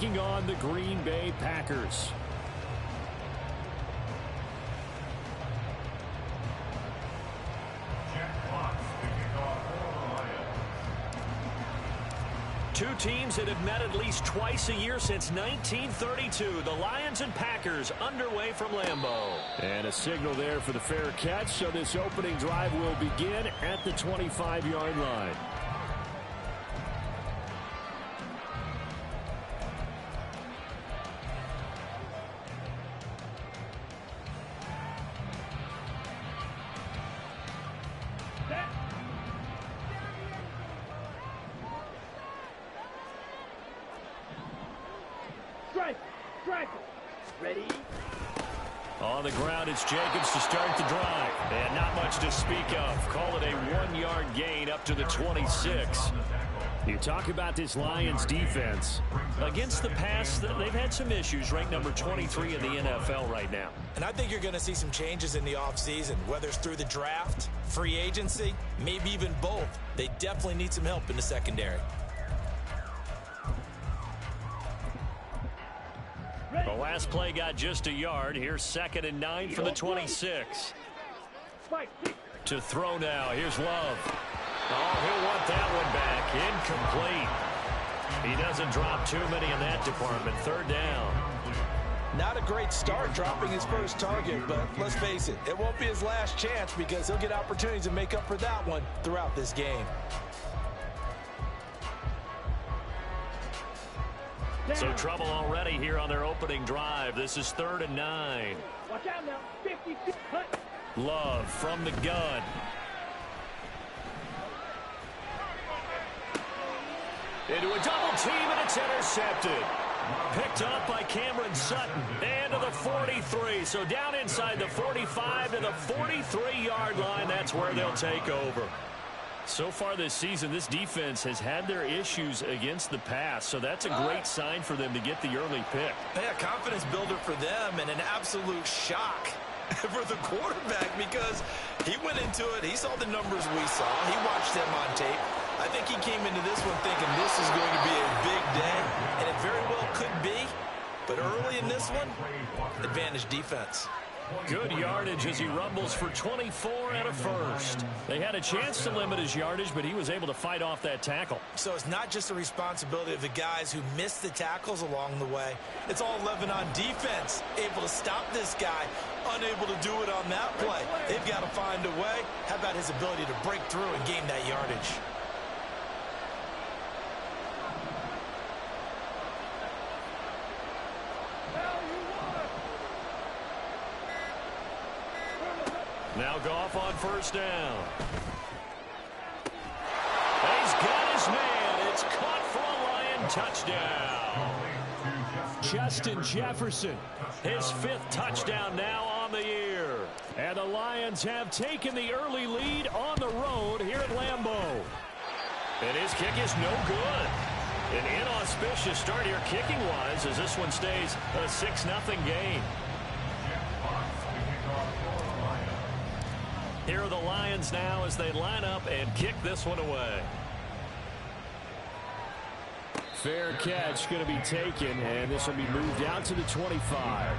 taking on the Green Bay Packers. Two teams that have met at least twice a year since 1932. The Lions and Packers underway from Lambeau. And a signal there for the fair catch, so this opening drive will begin at the 25-yard line. Ready? On the ground, it's Jacobs to start the drive. And not much to speak of. Call it a 1-yard gain up to the 26. You talk about this Lions defense. Against the pass, they've had some issues. Ranked number 23 in the NFL right now. And I think you're going to see some changes in the offseason, whether it's through the draft, free agency, maybe even both. They definitely need some help in the secondary. The last play got just a yard. Here's 2nd and 9 from the 26. To throw now. Here's Love. Oh, he'll want that one back. Incomplete. He doesn't drop too many in that department. 3rd down. Not a great start dropping his first target, but let's face it, it won't be his last chance because he'll get opportunities to make up for that one throughout this game. So trouble already here on their opening drive. This is 3rd and 9. Watch out now. 56. Love from the gun. Into a double team, and it's intercepted. Picked up by Cameron Sutton. And to the 43. So down inside the 45 to the 43-yard line. That's where they'll take over. So far this season, this defense has had their issues against the pass, so that's a great sign for them to get the early pick. Yeah, confidence builder for them and an absolute shock for the quarterback because he went into it. He saw the numbers we saw. He watched them on tape. I think he came into this one thinking this is going to be a big day, and it very well could be. But early in this one, advantage defense. Good yardage as he rumbles for 24 and a first. They had a chance to limit his yardage, but he was able to fight off that tackle. So it's not just the responsibility of the guys who missed the tackles along the way. It's all 11 on defense, able to stop this guy, unable to do it on that play. They've got to find a way. How about his ability to break through and gain that yardage? Now Goff on 1st down. He's got his man. It's caught for a Lion touchdown. Justin Jefferson, his 5th touchdown now on the year. And the Lions have taken the early lead on the road here at Lambeau. And his kick is no good. An inauspicious start here kicking-wise as this one stays a 6-0 game. Here are the Lions now as they line up and kick this one away. Fair catch going to be taken, and this will be moved out to the 25.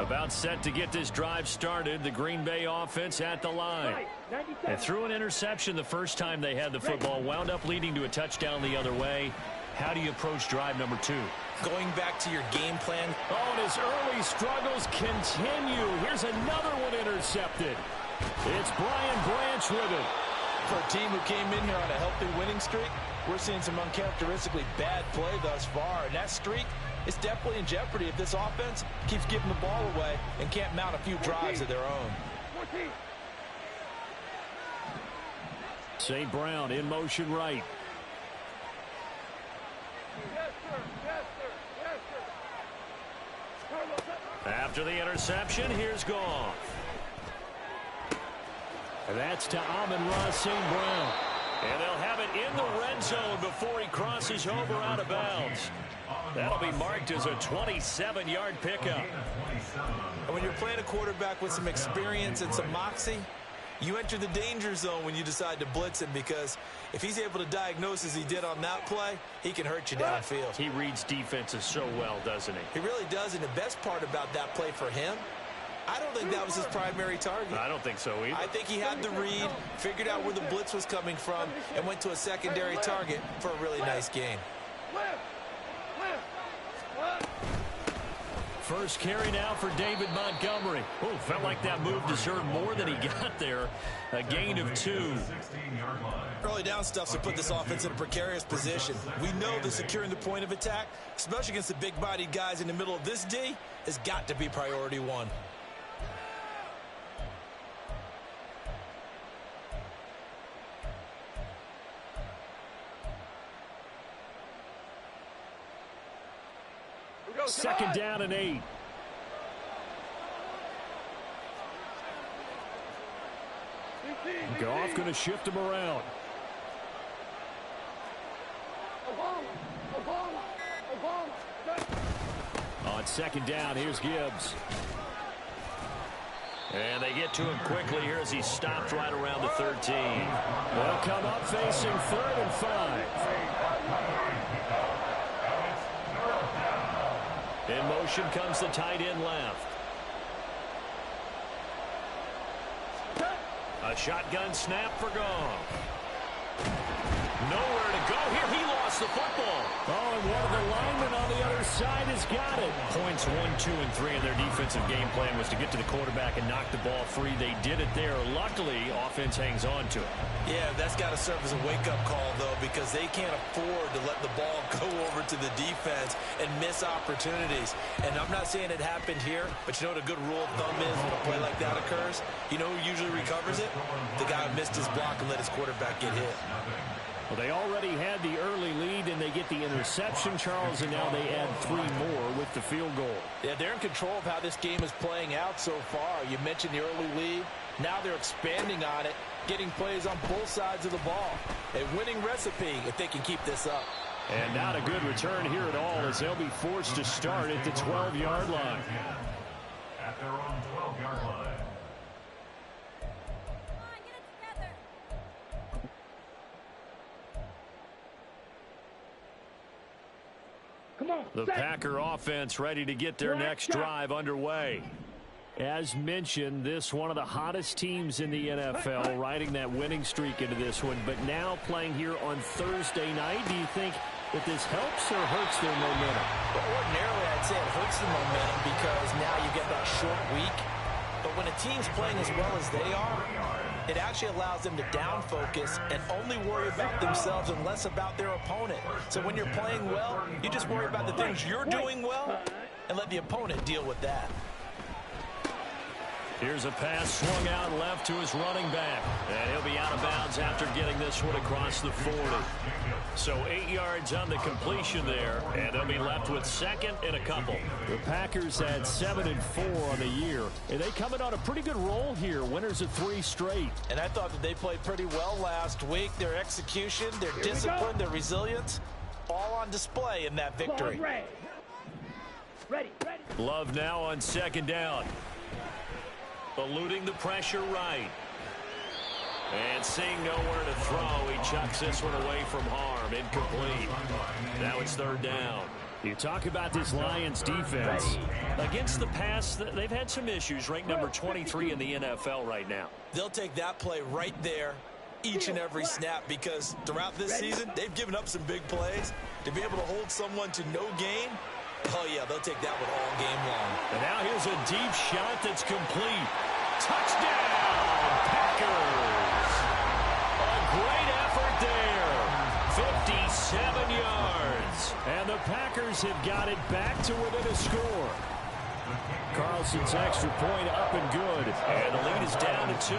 About set to get this drive started. The Green Bay offense at the line. And threw an interception the first time they had the football. Wound up leading to a touchdown the other way. How do you approach drive number 2? Going back to your game plan. Oh, and his early struggles continue. Here's another one intercepted. It's Brian Branch with it. For a team who came in here on a healthy winning streak, we're seeing some uncharacteristically bad play thus far. And that streak is definitely in jeopardy if this offense keeps giving the ball away and can't mount a few drives of their own. St. Brown in motion right. After the interception, here's Goff. And that's to Amon-Ra St. Brown. And they'll have it in the red zone before he crosses over out of bounds. That'll be marked as a 27-yard pickup. And when you're playing a quarterback with some experience and some moxie, you enter the danger zone when you decide to blitz him, because if he's able to diagnose as he did on that play, he can hurt you downfield. He reads defenses so well, doesn't he? He really does, and the best part about that play for him, I don't think that was his primary target. I don't think so either. I think he had the read, figured out where the blitz was coming from, and went to a secondary target for a really nice gain. First carry now for David Montgomery. Oh, felt like that move deserved more than he got there. A gain of 2. Early down stuff to put this offense in a precarious position. We know that securing the point of attack, especially against the big-bodied guys in the middle of this D, has got to be priority 1. Second down and 8. Goff going to shift him around. On second down, here's Gibbs. And they get to him quickly here as he stopped right around the 13. They'll come up facing 3rd and 5. In motion comes the tight end left. A shotgun snap for Goff. Nowhere to go here. He lost the football. Oh, and one of the linemen on the other side has got it. Points 1, 2, and 3 in their defensive game plan was to get to the quarterback and knock the ball free. They did it there. Luckily, offense hangs on to it. Yeah, that's got to serve as a wake-up call, though, because they can't afford to let the ball go over to the defense and miss opportunities. And I'm not saying it happened here, but you know what a good rule of thumb is when a play like that occurs? You know who usually recovers it? The guy who missed his block and let his quarterback get hit. Well, they already had the early lead, and they get the interception, Charles, and now they add 3 more with the field goal. Yeah, they're in control of how this game is playing out so far. You mentioned the early lead. Now they're expanding on it, getting plays on both sides of the ball. A winning recipe if they can keep this up. And not a good return here at all, as they'll be forced to start at the 12-yard line. At their own 12-yard line. The Packer offense ready to get their next drive underway. As mentioned, this one of the hottest teams in the NFL, riding that winning streak into this one, but now playing here on Thursday night. Do you think that this helps or hurts their momentum? Well, ordinarily, I'd say it hurts the momentum because now you get that short week. But when a team's playing as well as they are, it actually allows them to down focus and only worry about themselves and less about their opponent. So when you're playing well, you just worry about the things you're doing well and let the opponent deal with that. Here's a pass swung out left to his running back. And he'll be out of bounds after getting this one across the 40. So 8 yards on the completion there, and they'll be left with second and a couple. The Packers had 7-4 on the year, and they come in on a pretty good roll here. Winners of 3 straight. And I thought that they played pretty well last week. Their execution, their discipline, their resilience, all on display in that victory. Ready. Love now on second down. Eluding the pressure right. And seeing nowhere to throw, he chucks this one away from harm. Incomplete. Now it's third down. You talk about this Lions defense. Against the pass, they've had some issues. Ranked number 23 in the NFL right now. They'll take that play right there each and every snap, because throughout this season, they've given up some big plays. To be able to hold someone to no gain, oh yeah, they'll take that one all game long. And now here's a deep shot that's complete. Touchdown, Packers. A great effort there. 57 yards. And the Packers have got it back to within a score. Carlson's extra point up and good. And the lead is down to 2.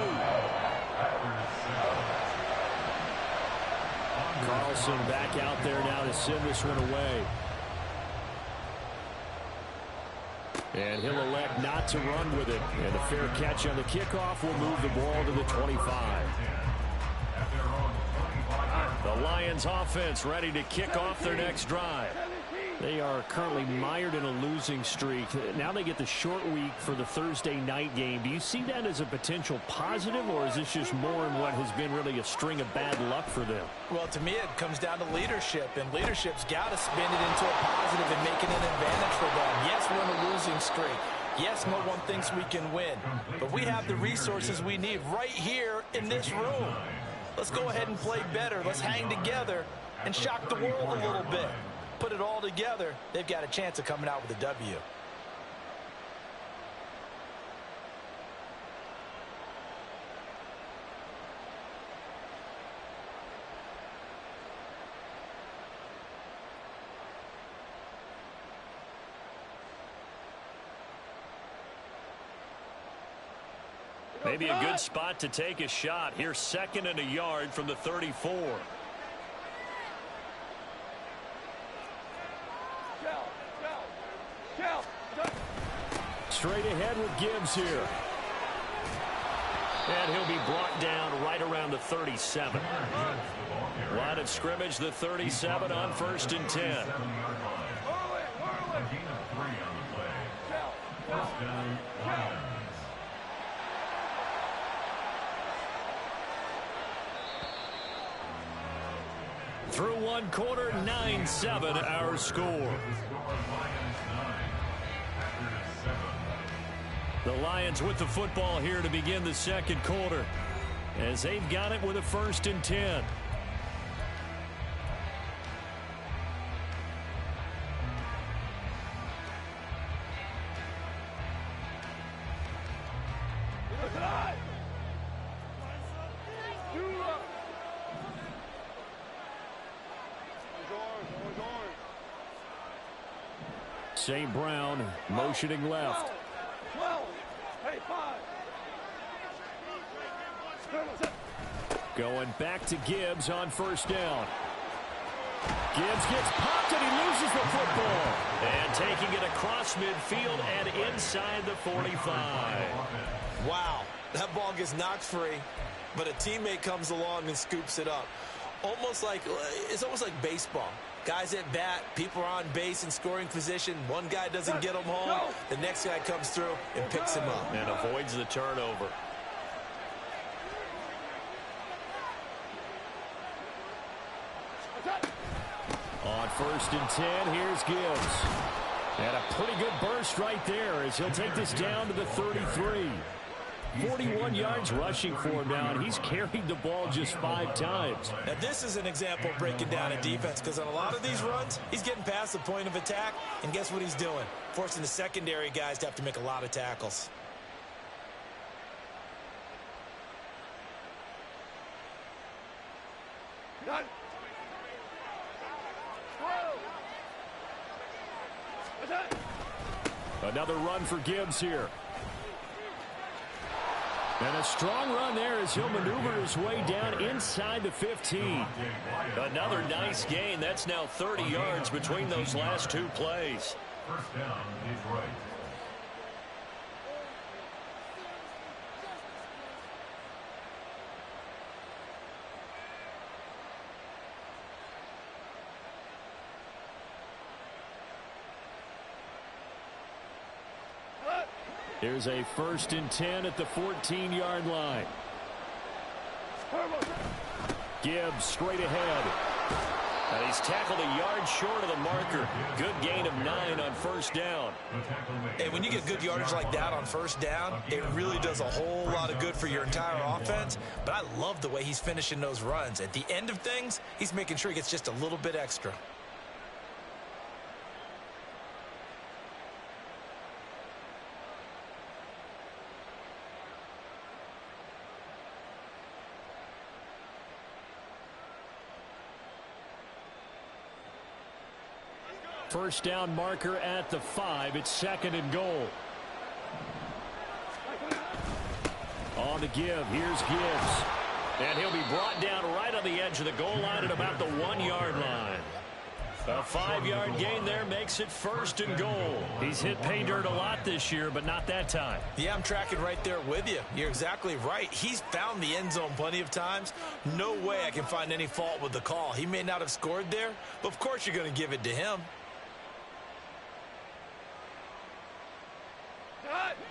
Carlson back out there now to send this one away. And he'll elect not to run with it. And a fair catch on the kickoff will move the ball to the 25. The Lions offense ready to kick off their next drive. They are currently mired in a losing streak. Now they get the short week for the Thursday night game. Do you see that as a potential positive, or is this just more in what has been really a string of bad luck for them? Well, to me, it comes down to leadership, and leadership's got to spin it into a positive and make it an advantage for them. Yes, we're in a losing streak. Yes, no one thinks we can win, but we have the resources we need right here in this room. Let's go ahead and play better. Let's hang together and shock the world a little bit. Put it all together, they've got a chance of coming out with a W. Maybe a good spot to take a shot. Here's 2nd and a yard from the 34. Straight ahead with Gibbs here. And he'll be brought down right around the 37. Line of scrimmage, the 37 on 1st and 10. Through one quarter, 9-7 our score. The Lions with the football here to begin the second quarter, as they've got it with a 1st and 10. St. Brown motioning left. Going back to Gibbs on 1st down. Gibbs gets popped and he loses the football. And taking it across midfield and inside the 45. Wow, that ball gets knocked free, but a teammate comes along and scoops it up. It's almost like baseball. Guys at bat, people are on base in scoring position. One guy doesn't get him home. The next guy comes through and picks him up. And avoids the turnover. On 1st and 10, here's Gibbs. And a pretty good burst right there as he'll take this down to the 33. 41 yards rushing for him now, and he's carried the ball just 5 times. Now, this is an example of breaking down a defense, because on a lot of these runs, he's getting past the point of attack, and guess what he's doing? Forcing the secondary guys to have to make a lot of tackles. Another run for Gibbs here. And a strong run there as he'll maneuver his way down inside the 15. Another nice gain. That's now 30 yards between those last 2 plays. 1st down, Detroit. Here's a 1st and 10 at the 14-yard line. Gibbs straight ahead. And he's tackled a yard short of the marker. Good gain of 9 on 1st down. Hey, when you get good yardage like that on 1st down, it really does a whole lot of good for your entire offense. But I love the way he's finishing those runs. At the end of things, he's making sure he gets just a little bit extra. First down marker at the 5. It's 2nd and goal. On the give. Here's Gibbs. And he'll be brought down right on the edge of the goal line at about the 1-yard line. A 5-yard gain there makes it 1st and goal. He's hit pay dirt a lot this year, but not that time. Yeah, I'm tracking right there with you. You're exactly right. He's found the end zone plenty of times. No way I can find any fault with the call. He may not have scored there, but of course you're going to give it to him.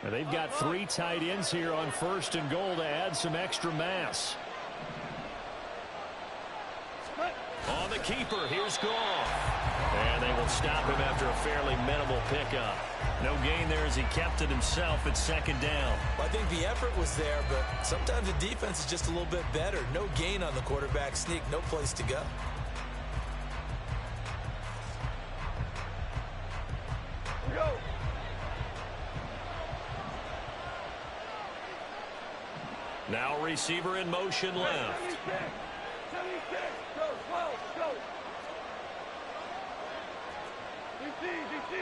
They've got 3 tight ends here on 1st and goal to add some extra mass. On the keeper, here's Goff. And they will stop him after a fairly minimal pickup. No gain there as he kept it himself at 2nd down. Well, I think the effort was there, but sometimes the defense is just a little bit better. No gain on the quarterback sneak, no place to go. Go. Now receiver in motion left. 76. Go. 12. Go. DC.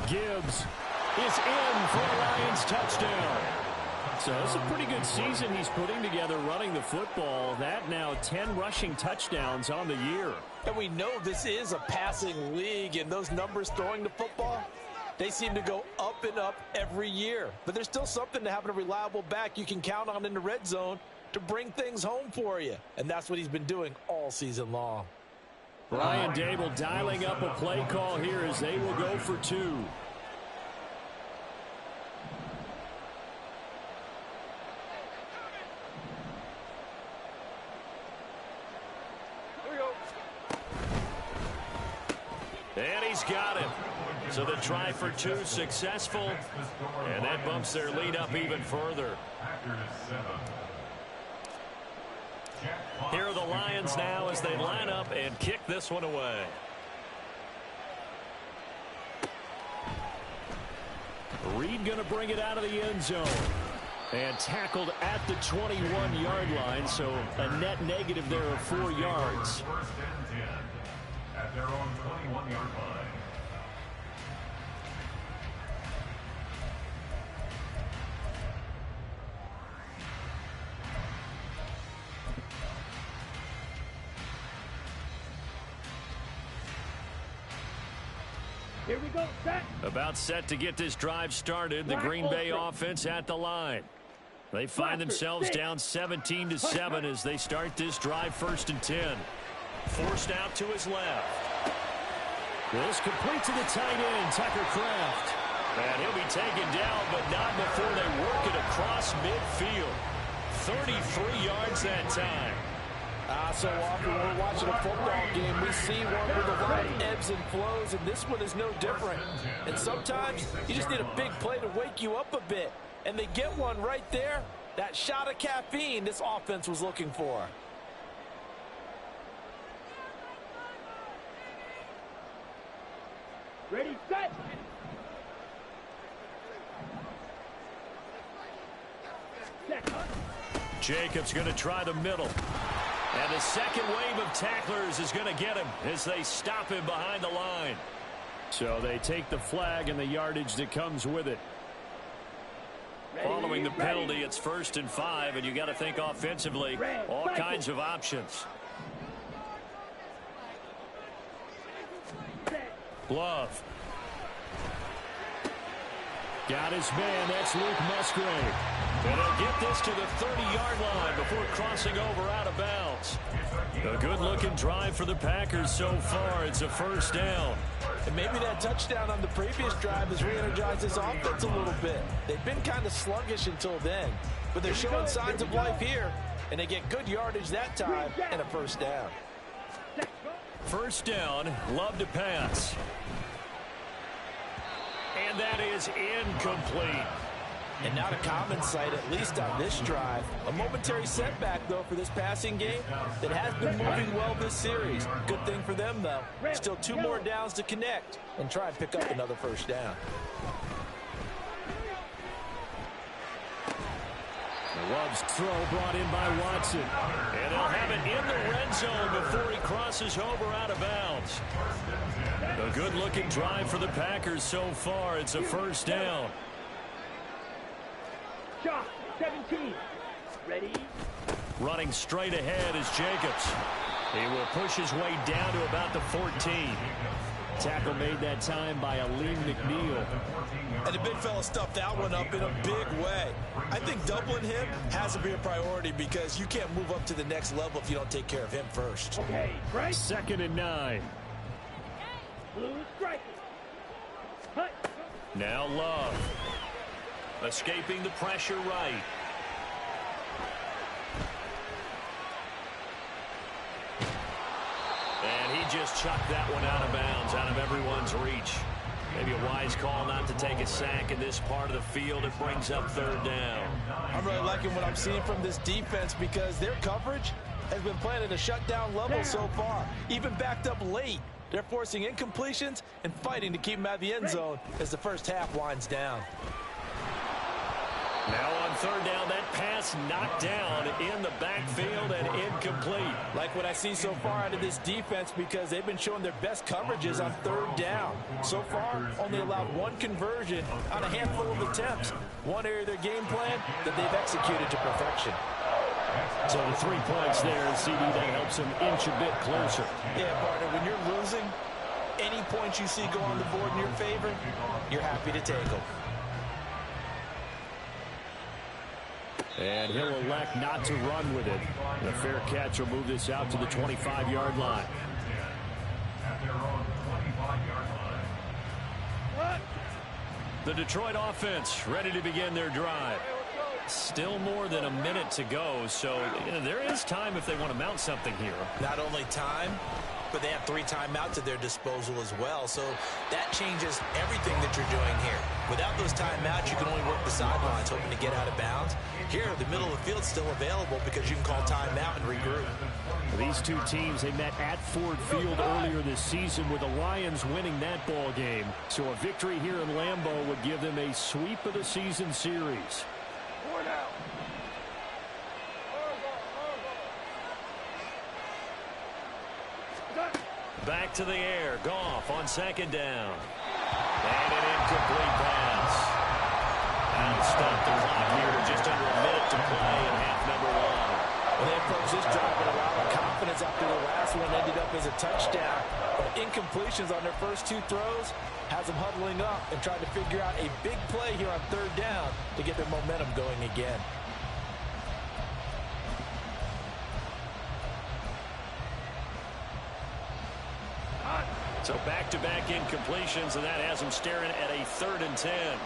Gibbs is in for a Lions touchdown. So it's a pretty good season he's putting together running the football. That now 10 rushing touchdowns on the year. And we know this is a passing league, and those numbers throwing the football, they seem to go up and up every year. But there's still something to having a reliable back you can count on in the red zone to bring things home for you. And that's what he's been doing all season long. Brian Dable dialing up a play call here as they will go for 2. Here we go. And he's got it. So the try for 2 successful. And that bumps their lead up even further. Here are the Lions now as they line up and kick this one away. Reed going to bring it out of the end zone. And tackled at the 21-yard line, so a net negative there of 4 yards. 1st and 10 at their own 21-yard line. Here we go. Set. About set to get this drive started. The Green Bay offense at the line. They find themselves down 17-7 as they start this drive 1st and 10. Forced out to his left. This complete to the tight end, Tucker Kraft. And he'll be taken down, but not before they work it across midfield. 33 yards that time. So often when we're watching a football game, we see one with a lot of ebbs and flows, and this one is no different. And sometimes you just need a big play to wake you up a bit. And they get one right there. That shot of caffeine this offense was looking for. Ready, set. Set. Jacobs going to try the middle. And the second wave of tacklers is going to get him as they stop him behind the line. So they take the flag and the yardage that comes with it. Following the penalty, it's 1st and 5, and you got to think offensively, all kinds of options. Love. Got his man, that's Luke Musgrave. And they'll get this to the 30-yard line before crossing over out of bounds. A good-looking drive for the Packers so far. It's a 1st down. And maybe that touchdown on the previous drive has re-energized this offense a little bit. They've been kind of sluggish until then, but they're showing signs of life here, and they get good yardage that time and a 1st down. 1st down, Love to pass. And that is incomplete. And not a common sight, at least on this drive. A momentary setback, though, for this passing game that has been moving well this series. Good thing for them, though. Still 2 more downs to connect and try and pick up another 1st down. Love's throw brought in by Watson. And they'll have it in the red zone before he crosses over out of bounds. A good-looking drive for the Packers so far. It's a 1st down. Shot. 17. Ready. Running straight ahead is Jacobs. He will push his way down to about the 14. Tackle made that time by Aleem McNeil. And the big fella stuffed that one up in a big way. I think doubling him has to be a priority because you can't move up to the next level if you don't take care of him first. Okay, right. 2nd and 9. Blue strike. Hut. Now Love. Escaping the pressure right. And he just chucked that one out of bounds, out of everyone's reach. Maybe a wise call not to take a sack in this part of the field. It brings up 3rd down. I'm really liking what I'm seeing from this defense because their coverage has been playing at a shutdown level so far. Even backed up late. They're forcing incompletions and fighting to keep them out of the end zone as the first half winds down. Now on 3rd down, that pass knocked down in the backfield and incomplete. Like what I see so far out of this defense because they've been showing their best coverages on 3rd down. So far, only allowed 1 conversion on a handful of attempts. One area of their game plan that they've executed to perfection. So the 3 points there, CD, that helps them inch a bit closer. Yeah, partner, when you're losing, any points you see go on the board in your favor, you're happy to take them. And he'll elect not to run with it. And a fair catch will move this out to the 25-yard line. The Detroit offense ready to begin their drive. Still more than a minute to go, so there is time if they want to mount something here. Not only time, but they have 3 timeouts at their disposal as well, so that changes everything that you're doing here. Without those timeouts, you can only work the sidelines, hoping to get out of bounds. Here, the middle of the field's still available because you can call timeout and regroup. These two teams, they met at Ford Field earlier this season with the Lions winning that ball game. So a victory here in Lambeau would give them a sweep of the season series. Back to the air. Goff on 2nd down. And an incomplete pass. That'll stop the clock here to just under a minute to play in half number 1. Well, they approach this drive with a lot of confidence after the last one ended up as a touchdown. But incompletions on their first 2 throws has them huddling up and trying to figure out a big play here on 3rd down to get their momentum going again. So back-to-back incompletions, and that has them staring at a 3rd and 10.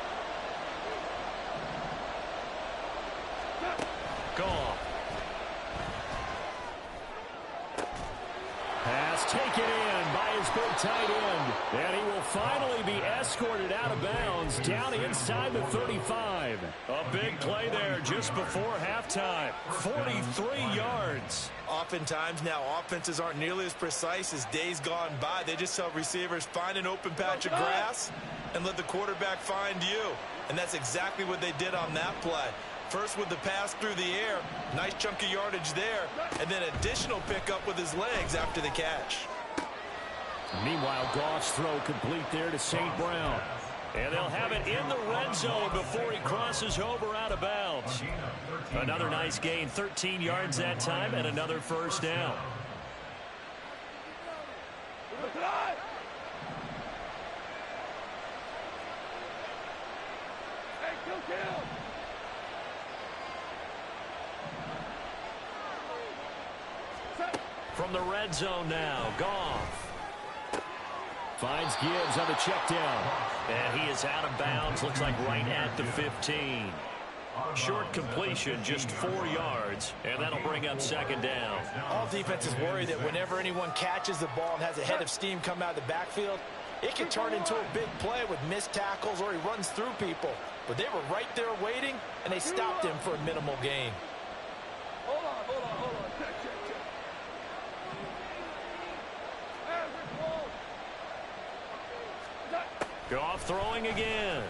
Goff. Pass taken in by his big tight end. And he will finally be escorted out of bounds down inside the 35. A big play there just before halftime. 43 yards. Oftentimes now offenses aren't nearly as precise as days gone by. They just tell receivers, find an open patch of grass and let the quarterback find you. And that's exactly what they did on that play. First with the pass through the air, nice chunk of yardage there, and then additional pickup with his legs after the catch. Meanwhile, Goff's throw complete there to St. Brown. And they'll have it in the red zone before he crosses over out of bounds. Another nice gain, 13 yards that time, and another 1st down. From the red zone now, Goff. Finds Gibbs on the check down. And he is out of bounds, looks like right at the 15. Short completion, just 4 yards, and that'll bring up 2nd down. All defenses worry that whenever anyone catches the ball and has a head of steam come out of the backfield, it can turn into a big play with missed tackles or he runs through people. But they were right there waiting, and they stopped him for a minimal gain. Hold on. Check. Goff throwing again.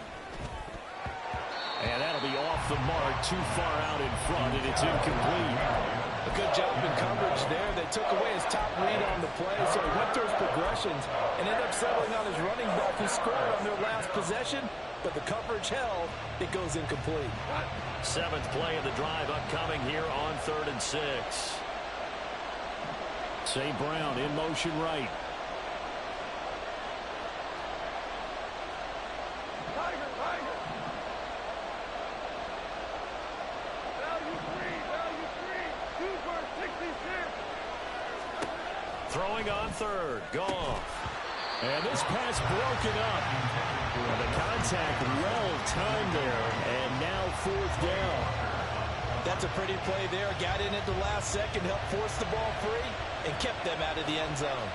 And that'll be off the mark, too far out in front, and it's incomplete. A good job in coverage there. They took away his top read on the play, so he went through his progressions and ended up settling on his running back who scored on their last possession, but but the coverage held. It goes incomplete. 7th play of the drive upcoming here on 3rd and 6. St. Brown in motion right. Tiger. Value three. 2 for 66. Throwing on 3rd. Goff. And this pass broken up. The contact well timed there. And now 4th down. That's a pretty play there. Got in at the last second, helped force the ball free, and kept them out of the end zone.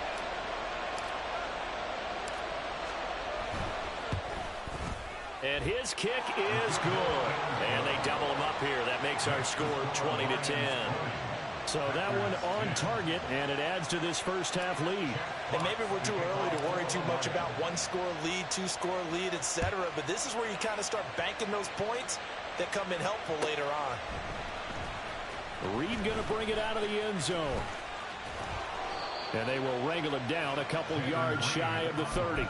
And his kick is good. And they double him up here. That makes our score 20-10. So that one on target, and it adds to this first half lead. And maybe we're too early to worry too much about 1-score lead, 2-score lead, etc. But this is where you kind of start banking those points that come in helpful later on. Reed going to bring it out of the end zone. And they will wrangle him down a couple yards shy of the 30. The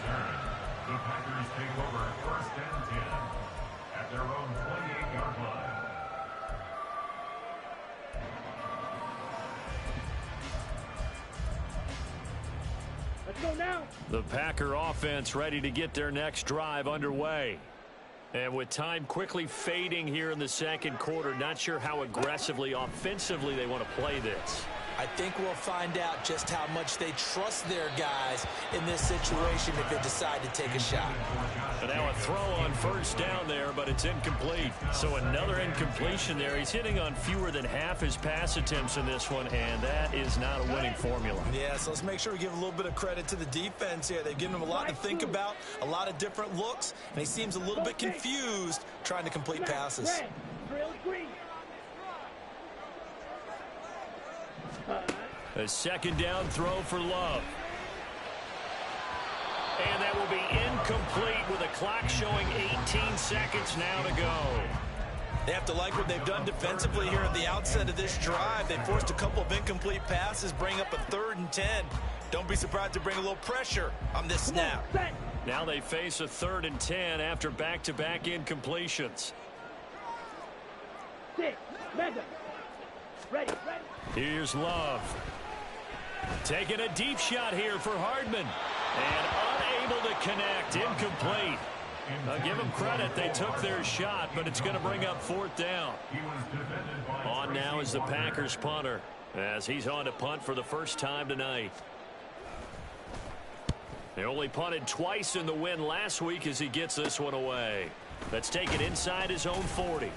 Packers take over 1st and 10 at their own 28-yard line. Let's go now. The Packer offense ready to get their next drive underway. And with time quickly fading here in the 2nd quarter, not sure how aggressively, offensively they want to play this. I think we'll find out just how much they trust their guys in this situation if they decide to take a shot. And now a throw on 1st down there, but it's incomplete. So another incompletion there. He's hitting on fewer than half his pass attempts in this one, and that is not a winning formula. Yeah, so let's make sure we give a little bit of credit to the defense here. They've given him a lot to think about, a lot of different looks, and he seems a little bit confused trying to complete passes. Red. Drill green. A 2nd down throw for Love. And that will be incomplete with a clock showing 18 seconds now to go. They have to like what they've done defensively here at the outset of this drive. They forced a couple of incomplete passes, bring up a 3rd and 10. Don't be surprised to bring a little pressure on this snap. Now they face a 3rd and 10 after back-to-back incompletions. 6. Madden. Ready. Here's Love. Taking a deep shot here for Hardman. And unable to connect. Incomplete. I'll give them credit. They took their shot, but it's going to bring up 4th down. On now is the Packers punter, as he's on to punt for the first time tonight. They only punted twice in the win last week as he gets this one away. Let's take it inside his own 40.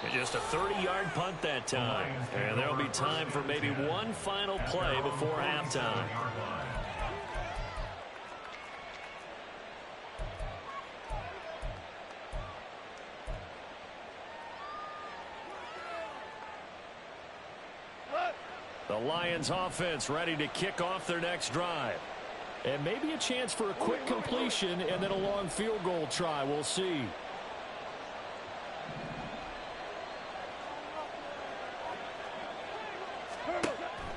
And just a 30-yard punt that time. And there'll be time for maybe one final play before halftime. The Lions offense ready to kick off their next drive. And maybe a chance for a quick completion and then a long field goal try. We'll see.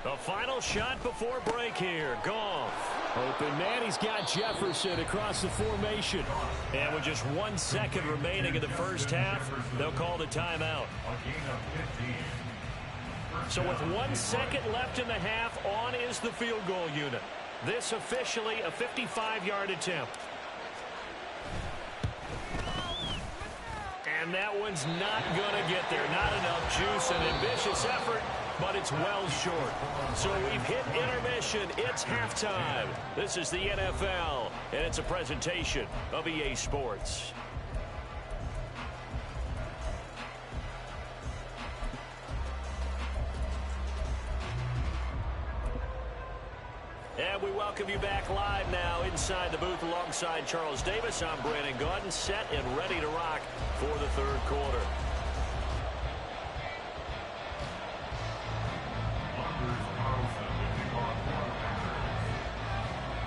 The final shot before break here. Goff. Open man. He's got Jefferson across the formation. And with just 1 second remaining in the first half, they'll call the timeout. So with 1 second left in the half, on is the field goal unit. This officially a 55-yard attempt. And that one's not going to get there. Not enough juice. An ambitious effort, but it's well short. So we've hit intermission. It's halftime. This is the NFL, and it's a presentation of EA Sports. And we welcome you back live now inside the booth alongside Charles Davis. I'm Brandon Gaudin, set and ready to rock for the third quarter.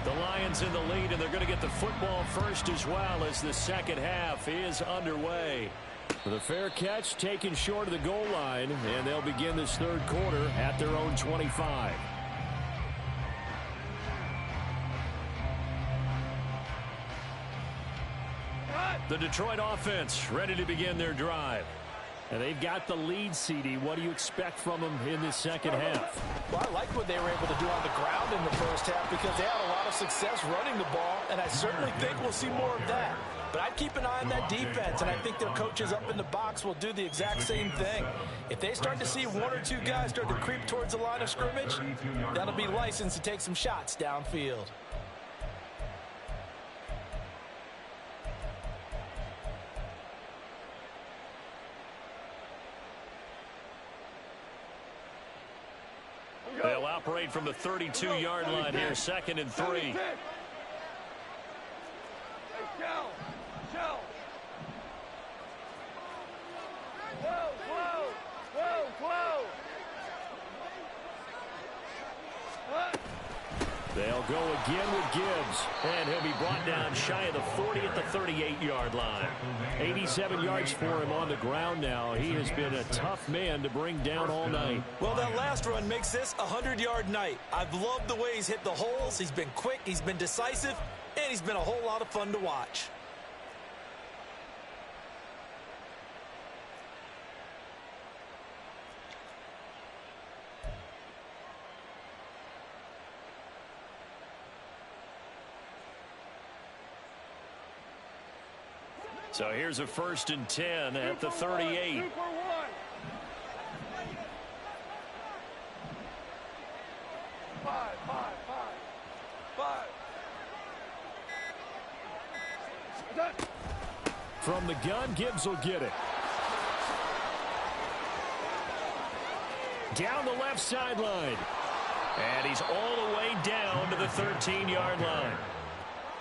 The Lions in the lead, and they're going to get the football first as well as the second half is underway. The fair catch taken short of the goal line, and they'll begin this third quarter at their own 25. The Detroit offense ready to begin their drive. And they've got the lead, CD. What do you expect from them in this second half? Well, I like what they were able to do on the ground in the first half because they had a lot of success running the ball, and I certainly think we'll see more of that. But I'd keep an eye on that defense, and I think their coaches up in the box will do the exact same thing. If they start to see one or two guys start to creep towards the line of scrimmage, that'll be licensed to take some shots downfield. They'll operate from the 32-yard line here, 2nd and 3. Hey, Shell! Whoa! They'll go again with Gibbs, and he'll be brought down shy of the 40 at the 38-yard line. 87 yards for him on the ground now. He has been a tough man to bring down all night. Well, that last run makes this a 100-yard night. I've loved the way he's hit the holes. He's been quick, he's been decisive, and he's been a whole lot of fun to watch. So here's a 1st and 10 at the 38. 2 for 1. 5. From the gun, Gibbs will get it. Down the left sideline. And he's all the way down to the 13-yard line.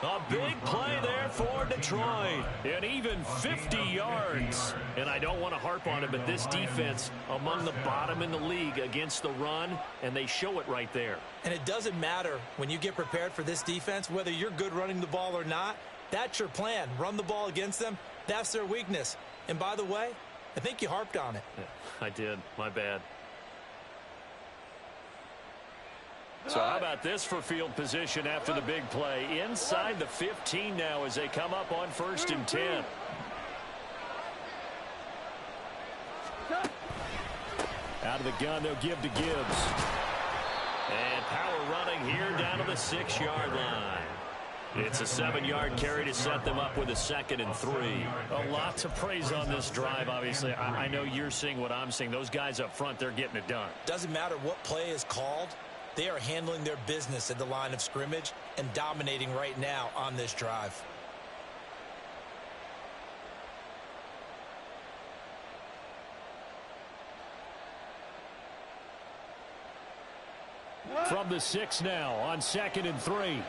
A big play there for Detroit. And even 50 yards. And I don't want to harp on it, but this defense among the bottom in the league against the run, and they show it right there. And it doesn't matter when you get prepared for this defense, whether you're good running the ball or not. That's your plan. Run the ball against them. That's their weakness. And by the way, I think you harped on it. Yeah, I did. My bad. So how about this for field position after the big play? Inside the 15 now as they come up on 1st and 10. Out of the gun, they'll give to Gibbs. And power running here down to the 6-yard line. It's a 7-yard carry to set them up with a 2nd and 3. A lot to praise on this drive, obviously. I know you're seeing what I'm seeing. Those guys up front, they're getting it done. Doesn't matter what play is called. They are handling their business at the line of scrimmage and dominating right now on this drive. From the 6 now on 2nd and 3.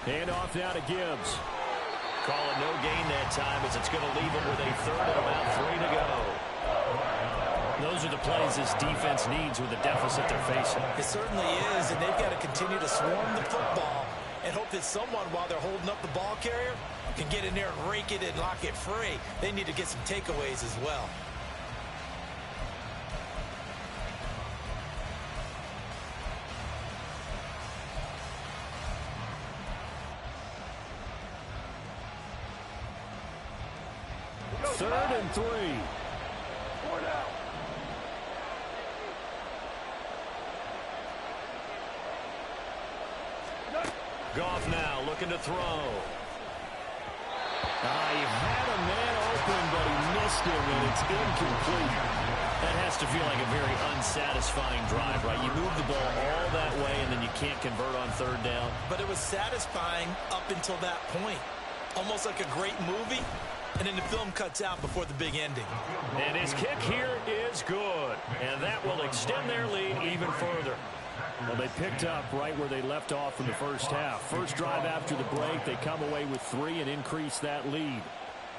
Hand off now to Gibbs. Call it no gain that time as it's going to leave them with a 3rd and about 3 to go. Those are the plays this defense needs with the deficit they're facing. It certainly is, and they've got to continue to swarm the football and hope that someone, while they're holding up the ball carrier, can get in there and rake it and lock it free. They need to get some takeaways as well. Third and 3. Goff now looking to throw. He had a man open, but he missed him, and it's incomplete. That has to feel like a very unsatisfying drive, right? You move the ball all that way, and then you can't convert on 3rd down. But it was satisfying up until that point. Almost like a great movie, and then the film cuts out before the big ending. And his kick here is good, and that will extend their lead even further. Well, they picked up right where they left off in the first half. First drive after the break, they come away with 3 and increase that lead.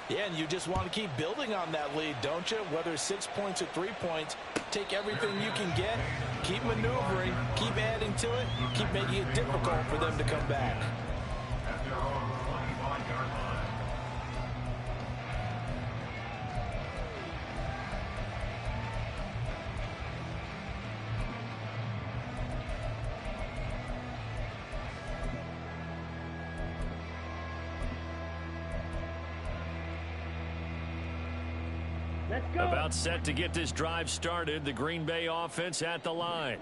Yeah, and you just want to keep building on that lead, don't you? Whether 6 points or 3 points, take everything you can get, keep maneuvering, keep adding to it, keep making it difficult for them to come back. At their own 25-yard line. About set to get this drive started, the Green Bay offense at the line.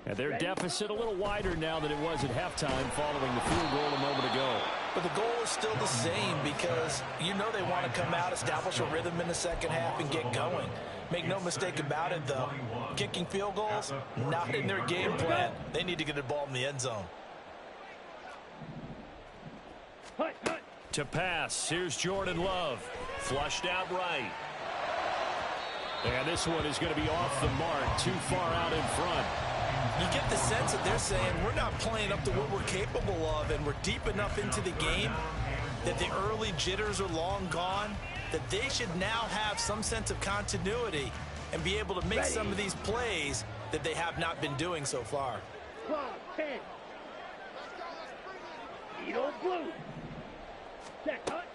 And their deficit a little wider now than it was at halftime following the field goal a moment ago. But the goal is still the same because you know they want to come out, establish a rhythm in the second half, and get going. Make no mistake about it, though. Kicking field goals, not in their game plan. They need to get the ball in the end zone. To pass, here's Jordan Love. Flushed out right. And this one is going to be off the mark, too far out in front. You get the sense that they're saying we're not playing up to what we're capable of, and we're deep enough into the game that the early jitters are long gone, that they should now have some sense of continuity and be able to make some of these plays that they have not been doing so far. 10. Eagle blue.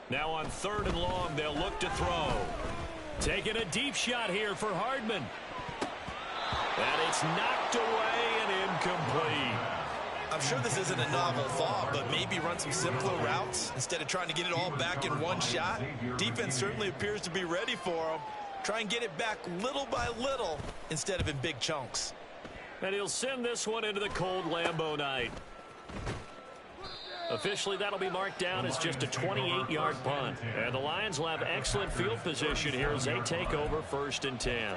Now on 3rd and long, they'll look to throw. Taking a deep shot here for Hardman. And it's knocked away and incomplete. I'm sure this isn't a novel thought, but maybe run some simpler routes instead of trying to get it all back in one shot. Defense certainly appears to be ready for them. Try and get it back little by little instead of in big chunks. And he'll send this one into the cold Lambeau night. Officially, that'll be marked down as just a 28-yard punt. And the Lions will have excellent field position here as they take over 1st and 10.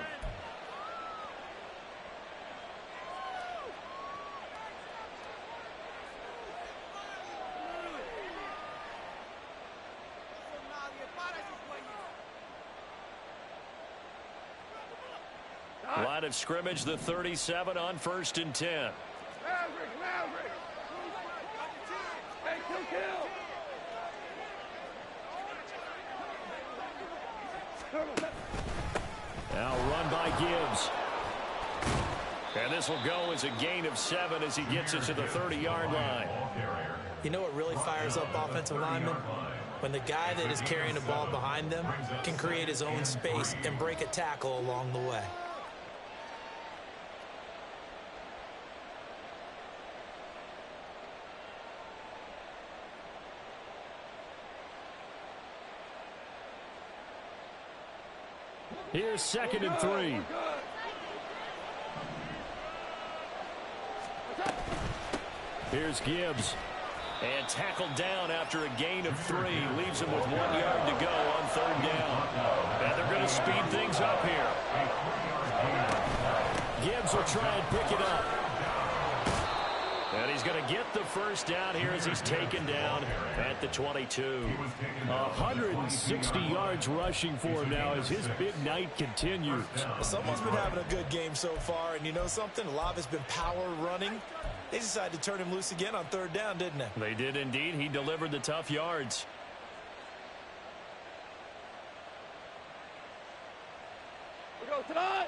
Line of scrimmage, the 37 on 1st and 10. Maverick. Hey, kill. Now run by Gibbs. And this will go as a gain of 7 as he gets it to the 30-yard line. You know what really fires up offensive linemen? When the guy that is carrying the ball behind them can create his own space and break a tackle along the way. Here's 2nd and 3. Here's Gibbs. And tackled down after a gain of 3. Leaves him with 1 yard to go on 3rd down. And they're going to speed things up here. Gibbs will try and pick it up. And he's going to get the 1st down here as he's taken down at the 22. 160 yards rushing for him now as his big night continues. Someone's been having a good game so far, and you know something? A lot of it's been power running. They decided to turn him loose again on 3rd down, didn't they? They did indeed. He delivered the tough yards. We go tonight.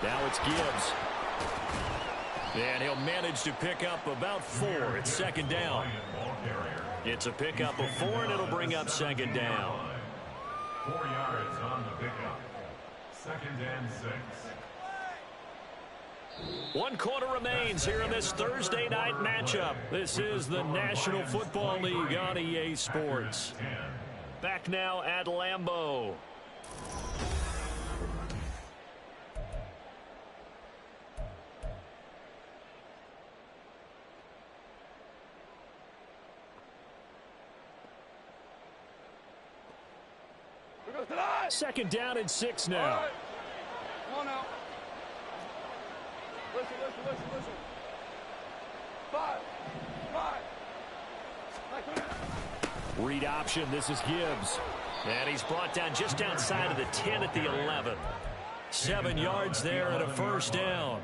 Now it's Gibbs. And he'll manage to pick up about 4. It's 2nd down. It's a pickup of 4, and it'll bring up 2nd down. 4 yards on the pickup. 2nd and 6. 1 quarter remains here in this Thursday night matchup. This is the National Football League on EA Sports. Back now at Lambeau. Tonight. 2nd down and 6 now. Right. Come on now. Listen. 5. Read option. This is Gibbs. And he's brought down just outside of the 10 at the 11. 7 yards there and a 1st down.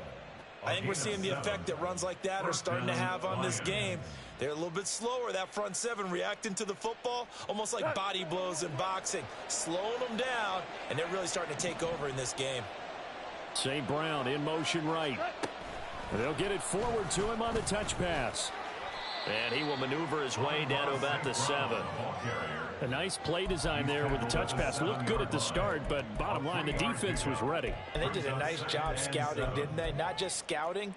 I think we're seeing the effect that runs like that are starting to have on this game. They're a little bit slower, that front 7 reacting to the football, almost like body blows in boxing, slowing them down, and they're really starting to take over in this game. St. Brown in motion right. They'll get it forward to him on the touch pass. And he will maneuver his way down to about the 7. A nice play design there with the touch pass. Looked good at the start, but bottom line, the defense was ready. And they did a nice job scouting, didn't they? Not just scouting,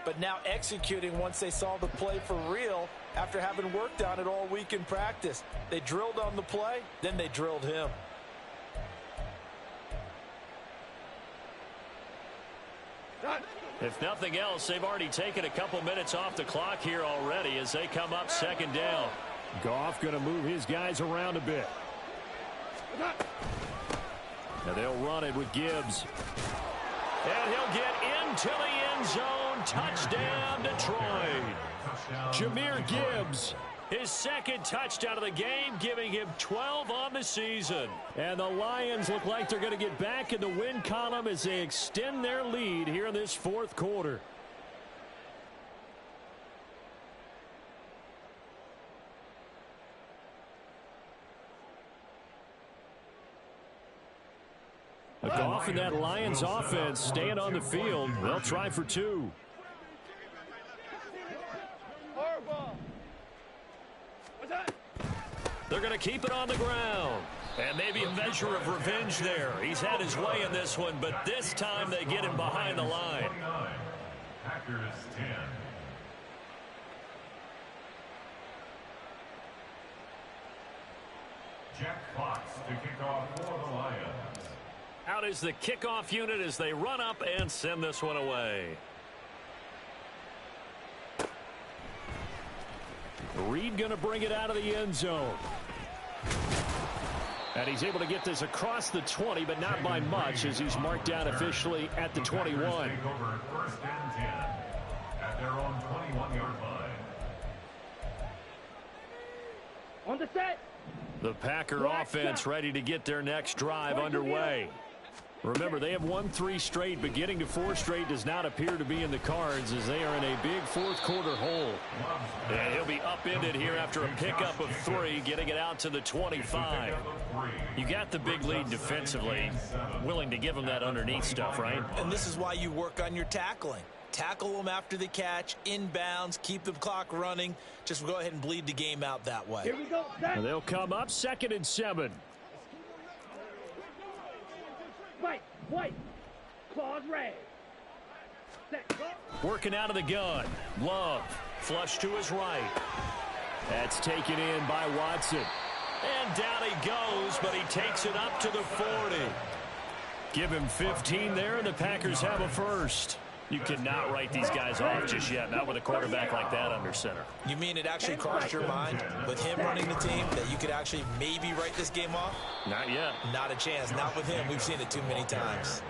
but now executing once they saw the play for real after having worked on it all week in practice. They drilled on the play, then they drilled him. If nothing else, they've already taken a couple minutes off the clock here already as they come up 2nd down. Goff going to move his guys around a bit. Now they'll run it with Gibbs. And he'll get into the end zone. Touchdown, Detroit. Jahmyr Gibbs, his 2nd touchdown of the game, giving him 12 on the season. And the Lions look like they're going to get back in the win column as they extend their lead here in this 4th quarter. Goff and that Lions offense staying on the field. They'll try for 2. They're going to keep it on the ground. And maybe a measure of revenge there. He's had his way in this one, but this time they get him behind the line. Packers 10. Jack Fox to kick off for the Lions. Out is the kickoff unit as they run up and send this one away. Reed going to bring it out of the end zone. And he's able to get this across the 20, but not by much as he's marked down officially at the 21. Take over 1st and 10 at their own 21-yard line. On the set. The Packer offense ready to get their next drive underway. Remember, they have won 3 straight, but getting to 4 straight does not appear to be in the cards as they are in a big 4th quarter hole. And he'll be upended here after a pickup of 3, getting it out to the 25. You got the big lead defensively, willing to give them that underneath stuff, right? And this is why you work on your tackling. Tackle them after the catch, inbounds, keep the clock running. Just go ahead and bleed the game out that way. Here we go. And they'll come up 2nd and 7. White. Claws red. Set. Working out of the gun. Love. Flush to his right. That's taken in by Watson. And down he goes, but he takes it up to the 40. Give him 15 there, and the Packers have a first. You cannot write these guys off just yet, not with a quarterback like that under center. You mean it actually crossed your mind with him running the team that you could actually maybe write this game off? Not yet. Not a chance. Not with him. We've seen it too many times.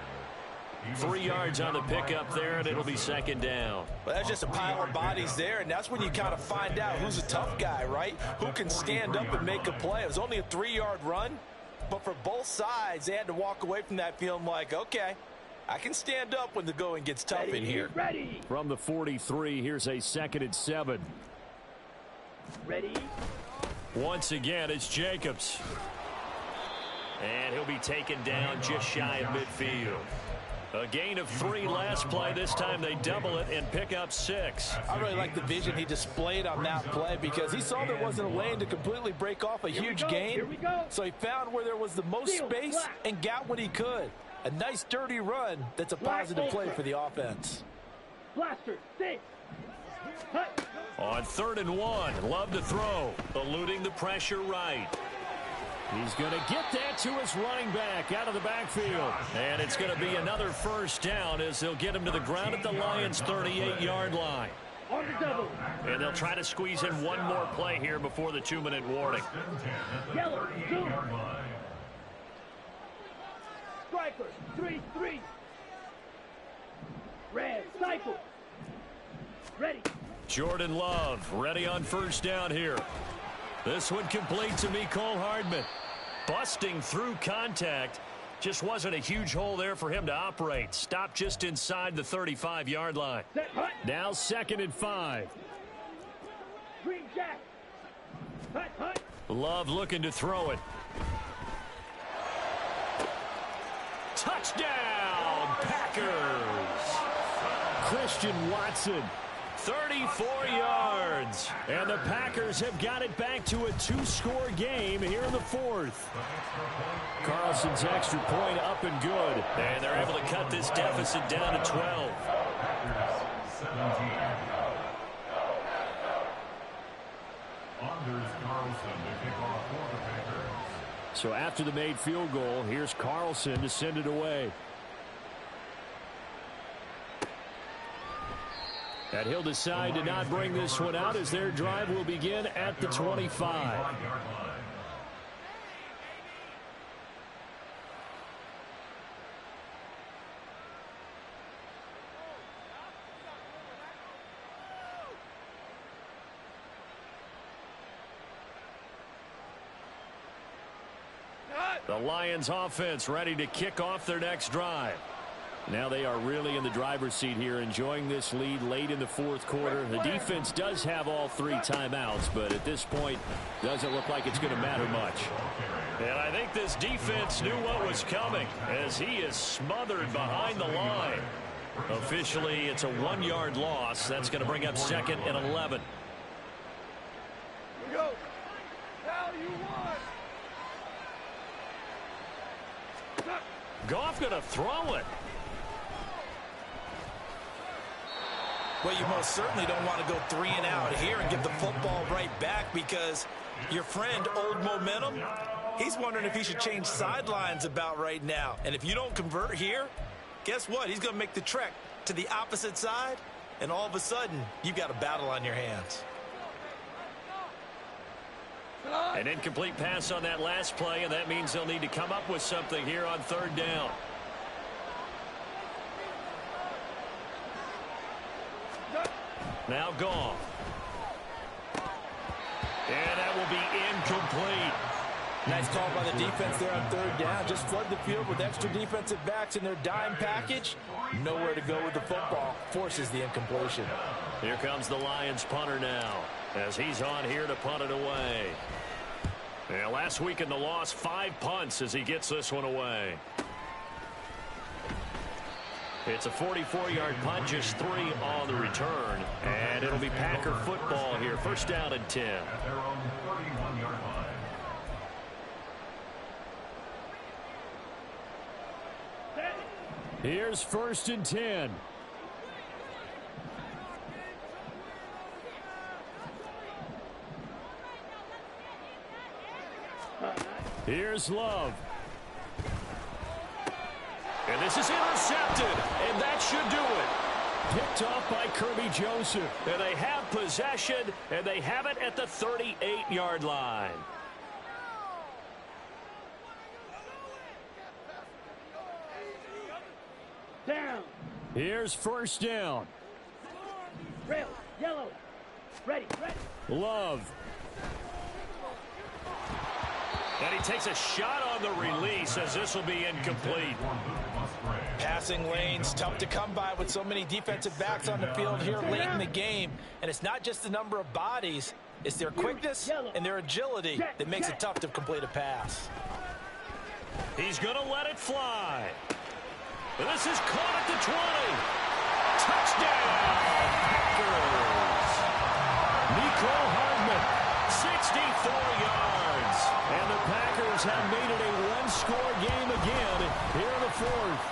3 yards on the pickup there, and it'll be 2nd down. Well, that's just a pile of bodies there, and that's when you kind of find out who's a tough guy, right? Who can stand up and make a play. It was only a 3-yard run, but for both sides, they had to walk away from that feeling like, okay, I can stand up when the going gets tough in here. Ready. From the 43, here's a 2nd and 7. Ready. Once again, it's Jacobs. And he'll be taken down just shy of midfield. A gain of 3 last play. This time they double it and pick up 6. I really like the vision he displayed on that play because he saw there wasn't a lane to completely break off a huge gain. So he found where there was the most space and got what he could. A nice dirty run that's a positive play for the offense. Blaster, 6. On 3rd and 1, Love to throw, eluding the pressure right. He's going to get that to his running back out of the backfield. And it's going to be another first down as they'll get him to the ground at the Lions' 38-yard line. On the double. And they'll try to squeeze in one more play here before the 2-minute warning. Yellow, 2. Striker, 3-3. Red, cycle. Ready. Jordan Love ready on first down here. This one complete to Mecole Hardman. Busting through contact. Just wasn't a huge hole there for him to operate. Stopped just inside the 35-yard line. Now 2nd and 5. Green Jack. Hut. Love looking to throw it. Touchdown, Packers. Christian Watson 34 yards. And the Packers have got it back to a 2-score game here in the fourth. Carlson's extra point up and good. And they're able to cut this deficit down to 12. 17. Anders Carlson to kick off for the Packers. So after the made field goal, here's Carlson to send it away. And he'll decide to not bring this one out as their drive will begin at the 25. The Lions offense ready to kick off their next drive. Now they are really in the driver's seat here, enjoying this lead late in the fourth quarter. The defense does have all 3 timeouts, but at this point, doesn't look like it's going to matter much. And I think this defense knew what was coming as he is smothered behind the line. Officially, it's a 1-yard loss. That's going to bring up 2nd and 11. Here we go. Now you won. Goff going to throw it. Well, you most certainly don't want to go 3 and out here and give the football right back because your friend, Old Momentum, he's wondering if he should change sidelines about right now. And if you don't convert here, guess what? He's going to make the trek to the opposite side, and all of a sudden, you've got a battle on your hands. An incomplete pass on that last play, and that means they'll need to come up with something here on 3rd down. Now Goff. And that will be incomplete. Nice call by the defense there on 3rd down. Just flood the field with extra defensive backs in their dime package. Nowhere to go with the football. Forces the incompletion. Here comes the Lions punter now as he's on here to punt it away. Yeah, last week in the loss, 5 punts as he gets this one away. It's a 44-yard punt, just 3 on the return. And it'll be Packer football here. 1st down and 10. At their own 31-yard line. Here's 1st and 10. Here's Love. And this is intercepted, and that should do it. Picked off by Kirby Joseph. And they have possession, and they have it at the 38-yard line. Down. Here's 1st down. Rail. Yellow. Ready. Love. And he takes a shot on the release as this will be incomplete. Passing lanes, tough to come by with so many defensive backs on the field here late in the game. And it's not just the number of bodies, it's their quickness and their agility that makes it tough to complete a pass. He's going to let it fly. This is caught at the 20. Touchdown, Packers. Nico Hardman, 64 yards. And the Packers have made it a 1-score game again here in the fourth.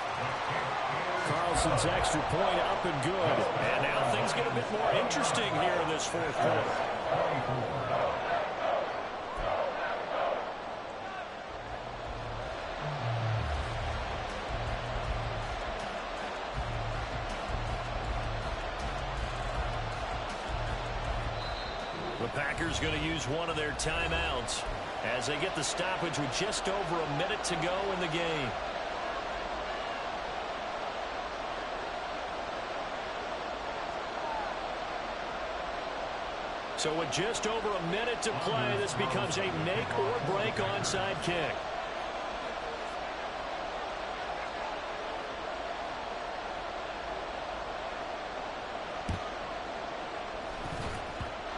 Carlson's extra point up and good. And now things get a bit more interesting here in this fourth quarter. The Packers going to use one of their timeouts as they get the stoppage with just over a minute to go in the game. So with just over a minute to play, this becomes a make or break onside kick.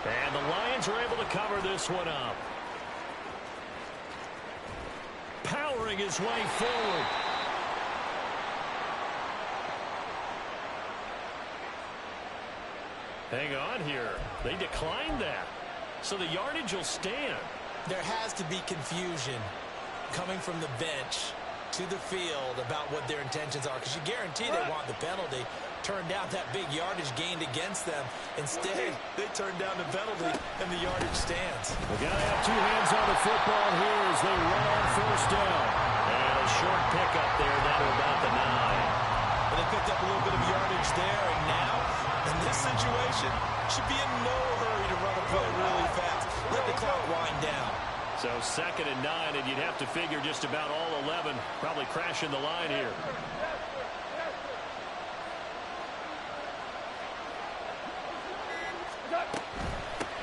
And the Lions are able to cover this one up. Powering his way forward. Hang on here. They declined that. So the yardage will stand. There has to be confusion coming from the bench to the field about what their intentions are, because you guarantee they want the penalty. Turned down that big yardage gained against them. Instead, they turned down the penalty, and the yardage stands. We got to have two hands on the football here as they run on first down. And a short pickup there down to about the 9. And they picked up a little bit of yardage there, and now, in this situation, should be in no hurry to run a play really fast. Let the clock wind down. So 2nd and 9, and you'd have to figure just about all 11 probably crashing the line here.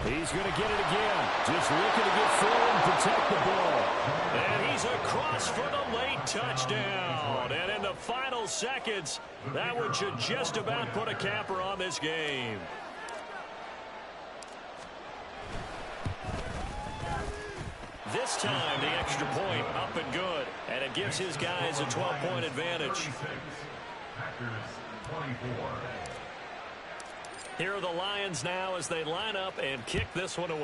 He's going to get it again. Just looking to get forward and protect the ball. And he's across for the late touchdown. And in the final seconds, that one should just about put a capper on this game. This time, the extra point up and good. And it gives his guys a 12-point advantage. Here are the Lions now as they line up and kick this one away.